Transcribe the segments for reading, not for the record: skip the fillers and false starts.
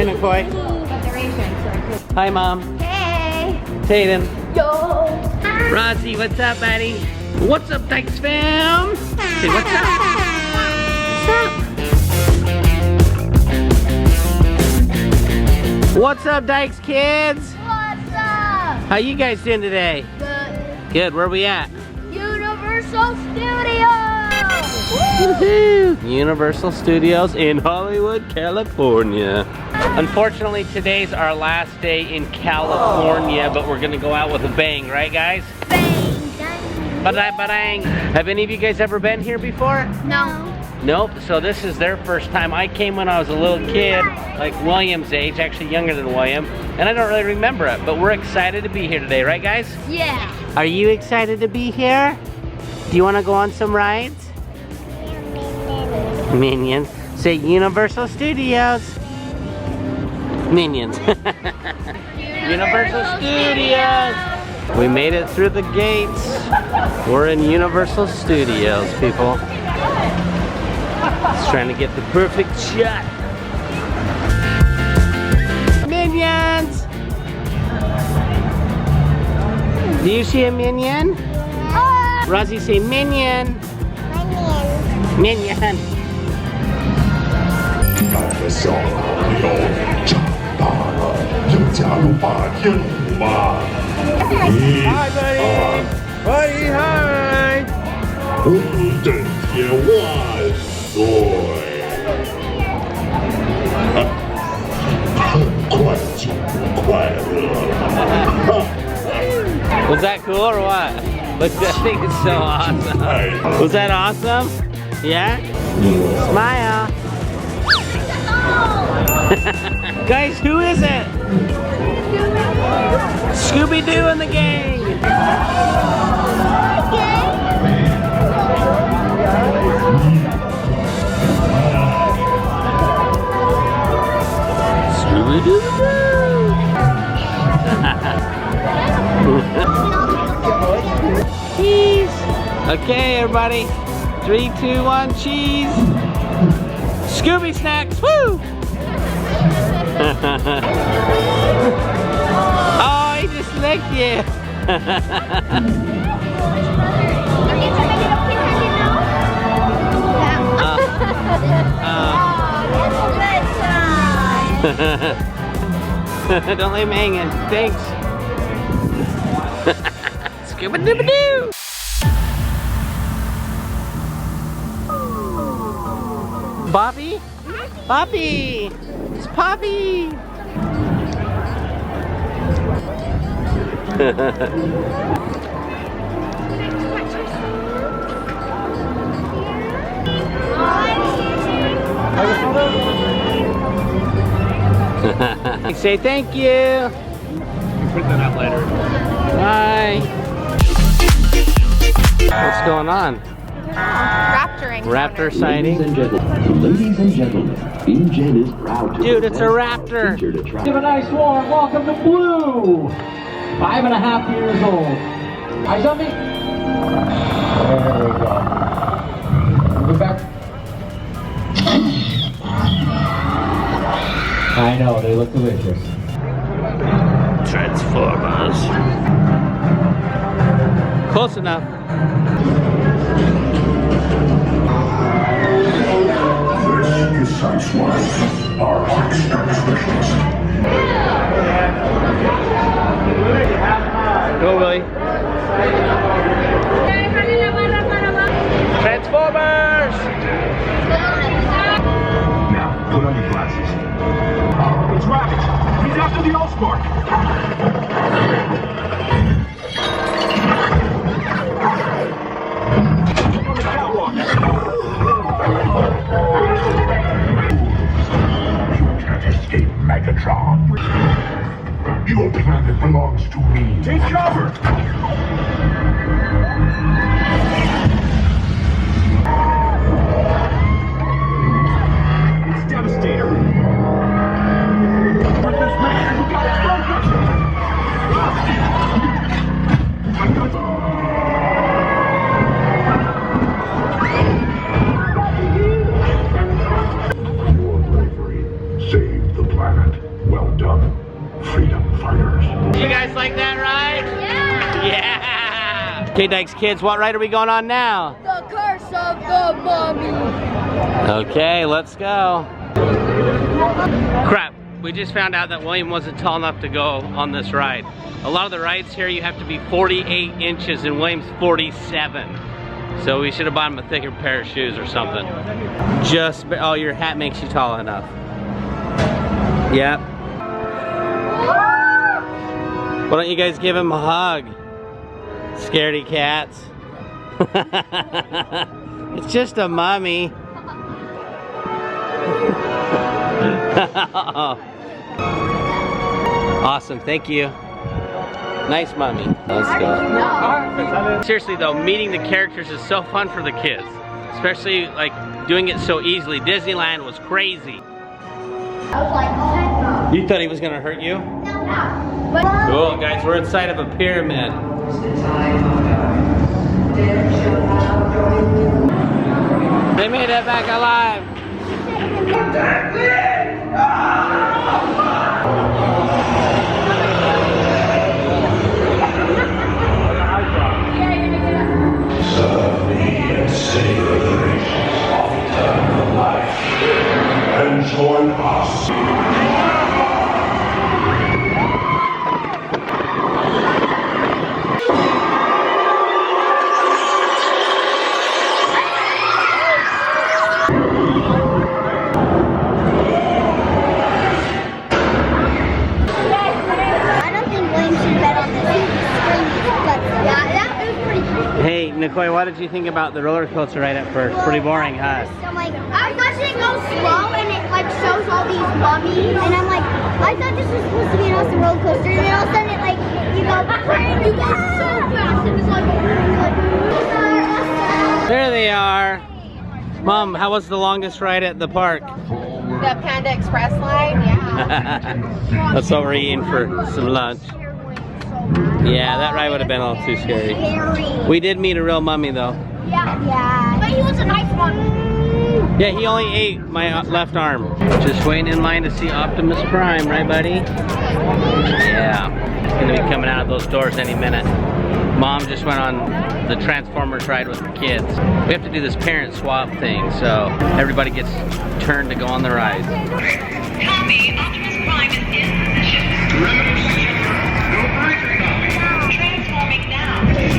Hi, McCoy. Hi, Mom. Hey. Tatum. Yo. Rossi, what's up, buddy? What's up, Dykes fam? Say what's up? What's up, Dykes kids? What's up? How you guys doing today? Good. Good, where we at? Universal Studios. Woohoo! Universal Studios in Hollywood, California. Unfortunately, today's our last day in California, but we're gonna go out with a bang, right guys? Bang. Ba-dang. Have any of you guys ever been here before? No. Nope, so this is their first time. I came when I was a little kid, like William's age, actually younger than William, and I don't really remember it, but we're excited to be here today, right guys? Yeah. Are you excited to be here? Do you want to go on some rides? Minions. Say Universal Studios. Minions. Universal Studios. We made it through the gates. We're in Universal Studios, people. Just trying to get the perfect shot. Minions! Do you see a minion? Rosie, say minion. Minion. Hi, buddy. Buddy, hi. 正天万岁！很快就不快乐了。 Was that cool or what? Look, that thing is so awesome. Was that awesome? Yeah? Smile. Guys, who is it? Scooby-Doo and the gang. Scooby-Doo. Cheese. Okay, everybody. 3, 2, 1, cheese. Scooby snacks. Woo! Oh, he just licked you. Don't leave me hanging. Thanks. Scooby-Dooby-Doo. Bobby? Bobby! It's Poppy! Say thank you. Print that out later. Bye. What's going on? Raptoring. Raptor sighting. Ladies and gentlemen, InGen is proud to Dude, it's a raptor. featured attraction. Give a nice warm welcome to Blue. 5.5 years old. Eyes on me. There we go. Move back. I know, they look delicious. Transformers. Close enough. This is Sideswipe, our quick start specialist. Go, Willie. Transformers! Now, put on your glasses. It's Rabbit. He's after the Allspark. On the catwalk. You can't escape Megatron. Your planet belongs to me. Take cover! It's Devastator. With this man, we got it focused. Your bravery saved the planet. Okay, Dykes kids, what ride are we going on now? The curse of the mummy. Okay, let's go. Crap, we just found out that William wasn't tall enough to go on this ride. A lot of the rides here you have to be 48 inches and William's 47. So we should have bought him a thicker pair of shoes or something. Oh, your hat makes you tall enough. Yep. Why don't you guys give him a hug? Scaredy cats. It's just a mummy. Awesome, thank you. Nice mummy. Let's go. Seriously though, meeting the characters is so fun for the kids. Especially like doing it so easily. Disneyland was crazy. You thought he was gonna hurt you? Cool, guys, we're inside of a pyramid. They made it back alive. And join us. Hey, Nicole, what did you think about the roller coaster ride at first? Pretty boring, huh? I'm like, I was watching it go slow and it like shows all these mummies and I'm like, I thought this was supposed to be an awesome roller coaster and then all of a sudden it like, you go so fast and it's like, There they are. Mom, how was the longest ride at the park? The Panda Express line, yeah. That's what we're eating for some lunch. Yeah, that ride would have been a little too scary. We did meet a real mummy though. Yeah. But he was a nice one. Yeah, he only ate my left arm. Just waiting in line to see Optimus Prime, right buddy? Yeah, he's gonna be coming out of those doors any minute. Mom just went on the Transformers ride with the kids. We have to do this parent swap thing, so everybody gets turned to go on the ride. Copy. Optimus Prime is in position. Transforming now.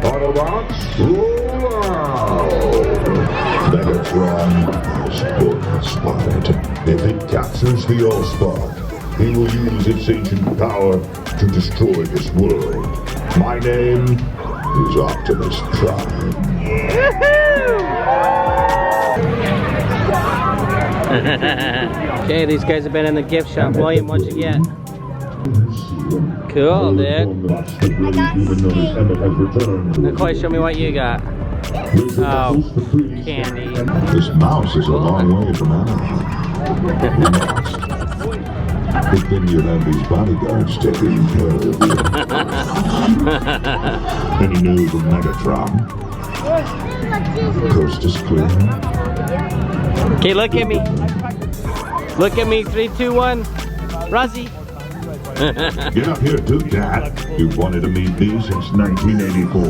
Autobots, roll out! Megatron has been spotted. If it captures the All-Star, he will use its ancient power to destroy this world. My name is Optimus Prime. Okay, these guys have been in the gift shop. William, what'd you get? Cool, dude. Nicole, show me what you got. Oh, candy. This mouse is a long way from animal. Good thing you have these bodyguards taking care of you. Any news of Megatron? Coast is clear. Okay, look at me. Look at me, 3, 2, 1. Rosie. Get up here, do that. You've wanted to meet me since 1984.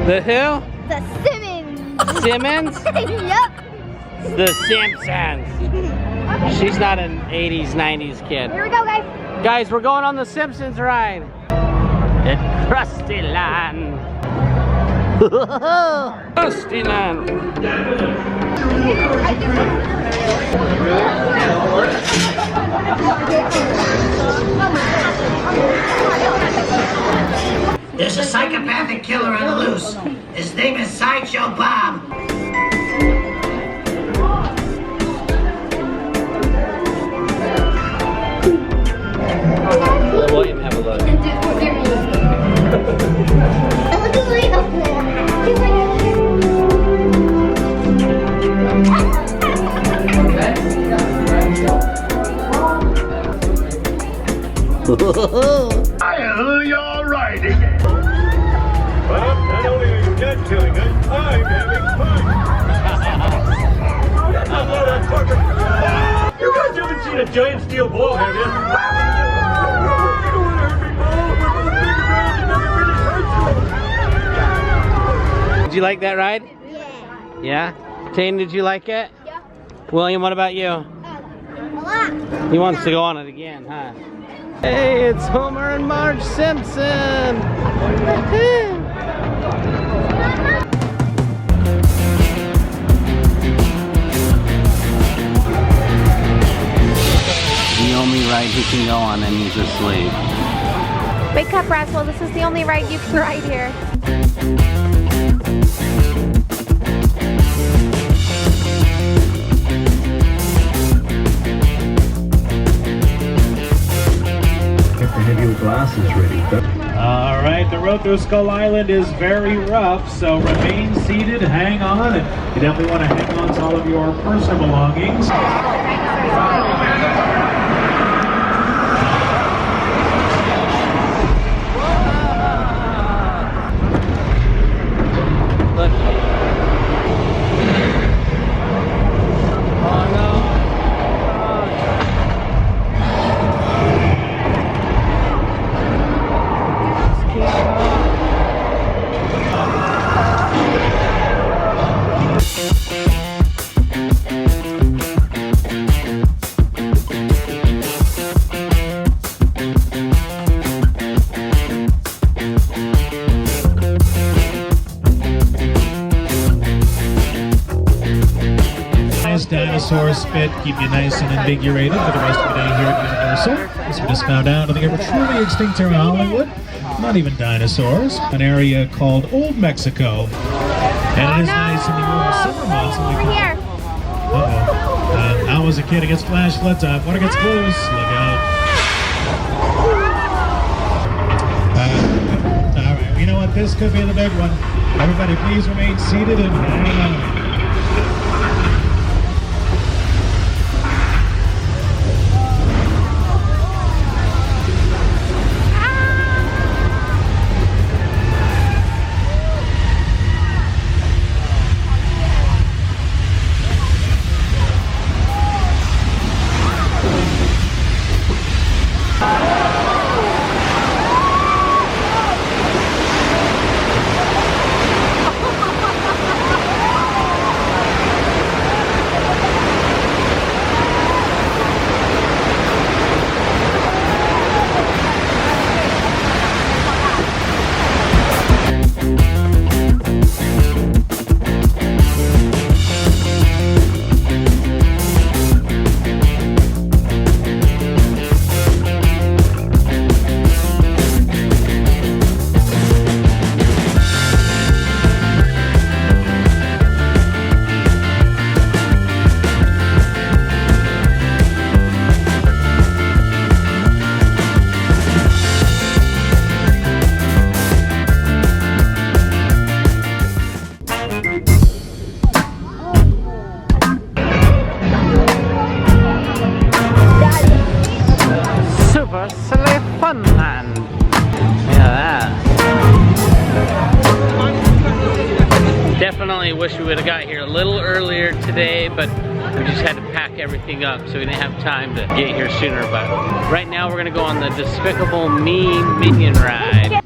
The who? The Simmons. Simmons? Yep. The Simpsons. She's not an 80s, 90s kid. Here we go, guys. Guys, we're going on the Simpsons ride. At Krusty Land. Krusty Land. There's a psychopathic killer on the loose. His name is Sideshow Bob. Let William have a look. You're right again. Well, not only are you dead killing it, I'm having fun. Did you like that ride? Yeah. Yeah? Tane, did you like it? Yeah. William, what about you? A lot. He wants to go on it again, huh? Hey, it's Homer and Marge Simpson! The only ride he can go on and he's asleep. Wake up, Rascal. This is the only ride you can ride here. Have your glasses ready. All right, the road through Skull Island is very rough, so remain seated, hang on, and you definitely want to hang on to all of your personal belongings. Look. Oh no. Nice dinosaur spit, keep you nice and invigorated for the rest of the day here at Universal. As we just found out, I think we're truly extinct here in Hollywood. Not even dinosaurs. An area called Old Mexico. And it is nice in the warm summer months. When we Over here. I was a kid, it gets flash flood time. Water gets close, look out. All right, you know what? This could be the big one. Everybody, please remain seated and hang on. Super silly fun land. Yeah, that. Definitely wish we would have got here a little earlier today, but we just had to pack everything up, so we didn't have time to get here sooner. But right now we're gonna go on the Despicable Me Minion ride.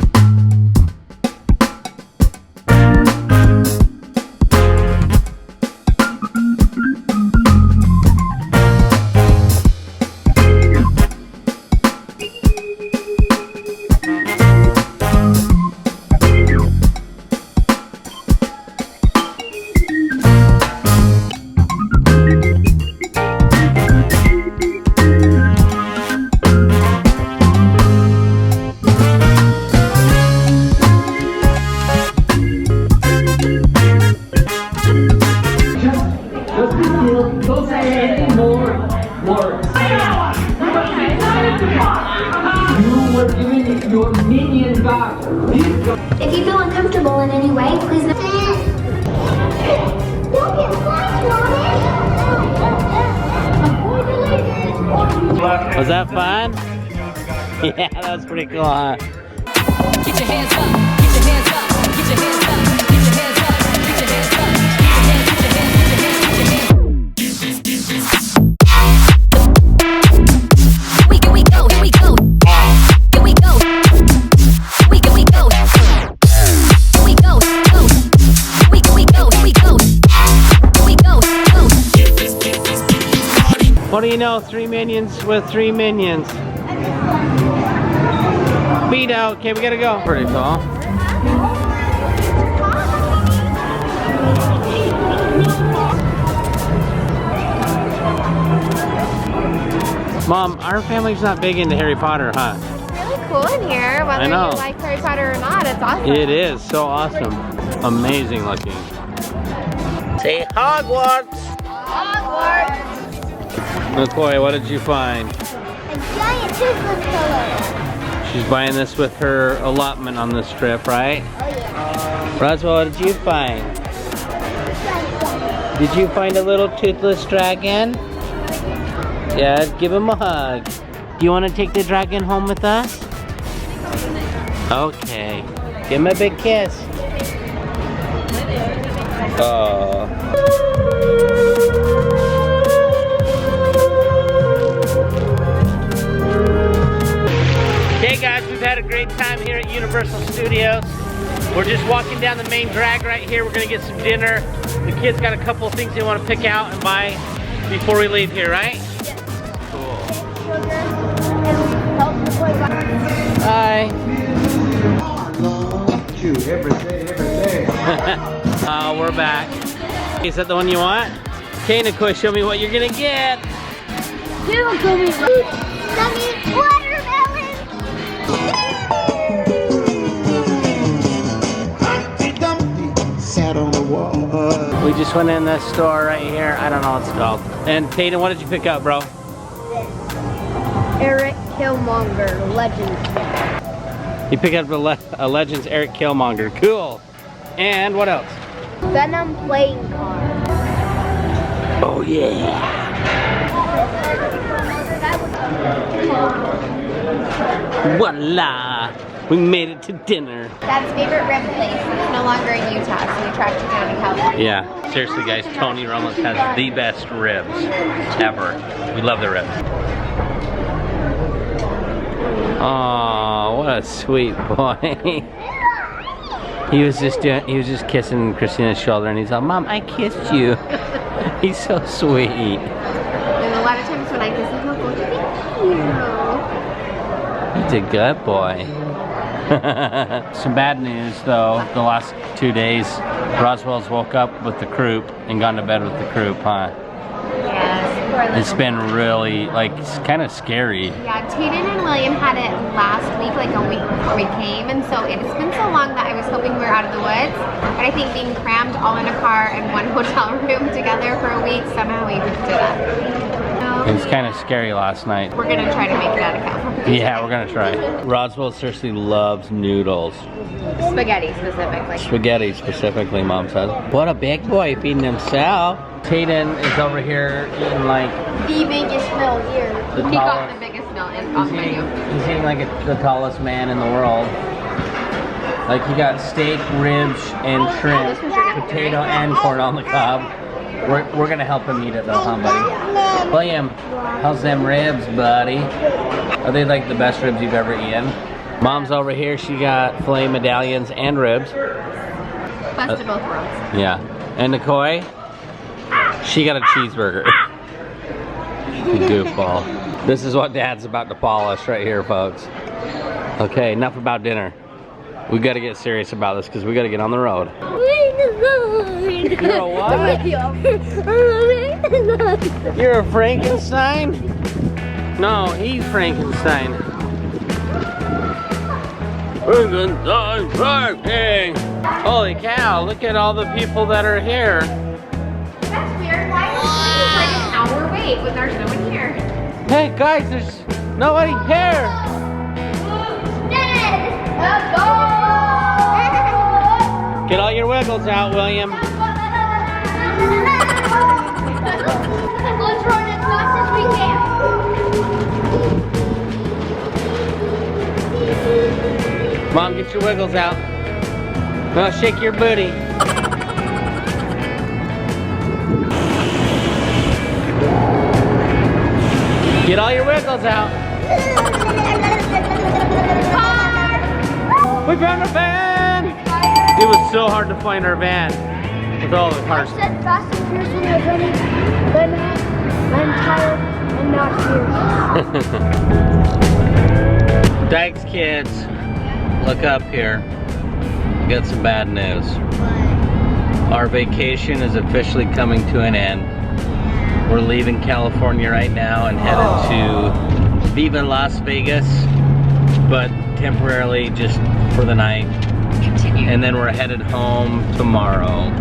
Don't say any more words. You were giving your minion back. If you feel uncomfortable in any way, please don't get flashed. Was that fun? Yeah, that was pretty cool, huh? Get your hands up, get your hands up, get your hands up, get your hands up, get your hands up, get your hands, get your hands, get your hands, get your hands. Here we go, here we go. Here we go. Here we go. Here we go, go. you know, 3 minions with 3 minions. Beat out. Okay, we gotta go. Pretty cool. Mom, our family's not big into Harry Potter, huh? Really cool in here. Whether I know. you like Harry Potter or not, it's awesome. It is so awesome. Amazing looking. Say Hogwarts! Hogwarts. McCoy, what did you find? A giant toothless pillow. She's buying this with her allotment on this trip, right? Oh yeah. Roswell, what did you find? Did you find a little toothless dragon? Yeah, give him a hug. Do you want to take the dragon home with us? Okay. Give him a big kiss. Oh. Okay guys, we've had a great time here at Universal Studios. We're just walking down the main drag right here. We're gonna get some dinner. The kids got a couple of things they want to pick out and buy before we leave here, right? Hi. Oh, we're back. Is that the one you want? Okay, Nicole, show me what you're gonna get. Two gummy watermelon. Sat on the wall. We just went in this store right here. I don't know what it's called. And Tatum, what did you pick up, bro? Eric Killmonger, Legends. You picked up a Legends Eric Killmonger. Cool. And what else? Venom playing card. Oh yeah. Voila! We made it to dinner. Dad's favorite rib place is no longer in Utah, so we tracked it down to California. Yeah, seriously guys, Tony Ramos has the best ribs ever. We love the ribs. Oh, what a sweet boy. He was just kissing Christina's shoulder and he's like, Mom, I kissed you. He's so sweet. And a lot of times when I kiss him, he'll go, thank you. He's a good boy. Some bad news though, the last 2 days, Roswell's woke up with the croup and gone to bed with the croup, huh? Yes, poor little It's been really, like, it's kind of scary. Yeah, Tayden and William had it last week, like a week before we came, and so it's been so long that I was hoping we were out of the woods, but I think being crammed all in a car in one hotel room together for a week, somehow we hooked it up. It was kind of scary last night. We're gonna try to make it out of California. Yeah, we're gonna try. Roswell seriously loves noodles. Spaghetti specifically. Spaghetti specifically, Mom says. What a big boy feeding himself. Tayden is over here eating like The biggest meal here. the He got tallest. the biggest meal on the menu. He's eating like the tallest man in the world. Like he got steak, ribs, and shrimp, potato, and corn on the cob. We're gonna help him eat it though, huh, buddy? William, how's them ribs, buddy? Are they like the best ribs you've ever eaten? Mom's over here. She got filet medallions and ribs. Best of both worlds. Yeah. And Nicole, she got a cheeseburger. You goofball. This is what Dad's about to polish right here, folks. Okay, enough about dinner. We got to get serious about this because we got to get on the road. You're a what? You're a Frankenstein? No, he's Frankenstein. Frankenstein parking! Holy cow, look at all the people that are here. That's weird. Why is it like an hour wait when there's no one here? Hey guys, there's nobody here. Let's go! Get all your wiggles out, William. Let's run as fast as we can. Mom, get your wiggles out. Now shake your booty. Get all your wiggles out. We found our van! It was so hard to find our van with all the cars. I said Fast and Furious when I was running, but now I'm tired and I'm not serious. Dyches kids, look up here. We got some bad news. Our vacation is officially coming to an end. We're leaving California right now and headed to Viva Las Vegas, but temporarily just for the night. Continue. And then we're headed home tomorrow.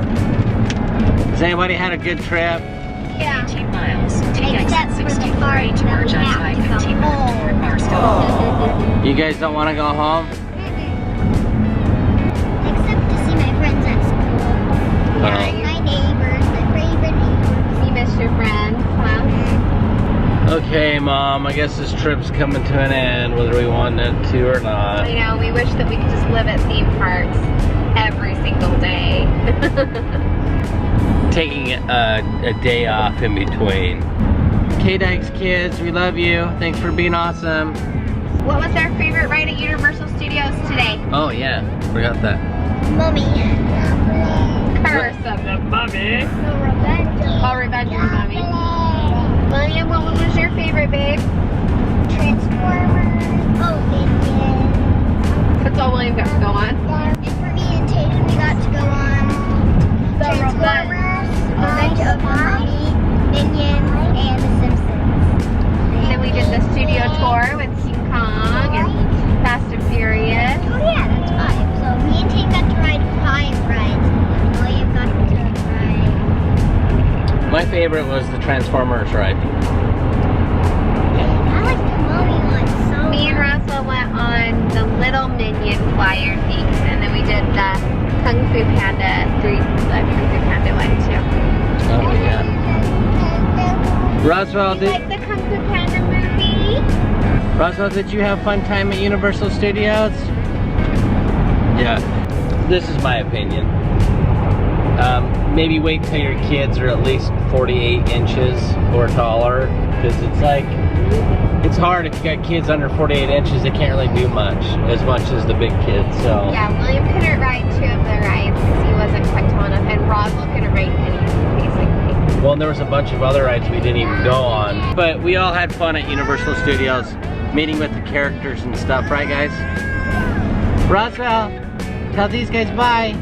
Has anybody had a good trip? Yeah. 18 miles. Take Except exit for the 63 part to that merge we on have to go I-15 home. toward Barstow. You guys don't want to go home? Except to see my friends at school. Oh. My neighbors, my favorite neighbors. You missed your friends, huh? Okay, Mom, I guess this trip's coming to an end, whether we want it to or not. I know, we wish that we could just live at theme parks every single day. Taking a day off in between. Okay, Dyches kids, we love you. Thanks for being awesome. What was our favorite ride at Universal Studios today? Oh yeah, forgot that. Mummy. Curse of the Mummy. No revenge. Oh, Revenge of the Mummy. William, what was your favorite, babe? Transformers. Oh, Minions. That's all William got to go on. And for me and Tatum, we got to go on Transformers, Revenge of the Mummy, Minions, and The Simpsons. And then we did the studio tour with King Kong and Fast and Furious. Oh yeah, that's 5. So me and Tatum got to ride 5 rides. And William got to ride. My favorite was the Transformers ride. I like the Mummy one so Me and much. Russell went on the little Minion flyer things, and then we did the Kung Fu Panda, the Kung Fu Panda one too. Oh yeah. Roswell, You like the Kung Fu Panda movie? Roswell, did you have fun time at Universal Studios? Yeah. This is my opinion. Maybe wait till your kids are at least 48 inches or taller, because it's hard if you got kids under 48 inches. They can't really do much as the big kids. So Yeah, William couldn't ride 2 of the rides because he wasn't quite tall enough, and Roswell couldn't ride any, basically. well, and there was a bunch of other rides we didn't even go on. But we all had fun at Universal Studios, meeting with the characters and stuff, right, guys? Roswell, tell these guys bye.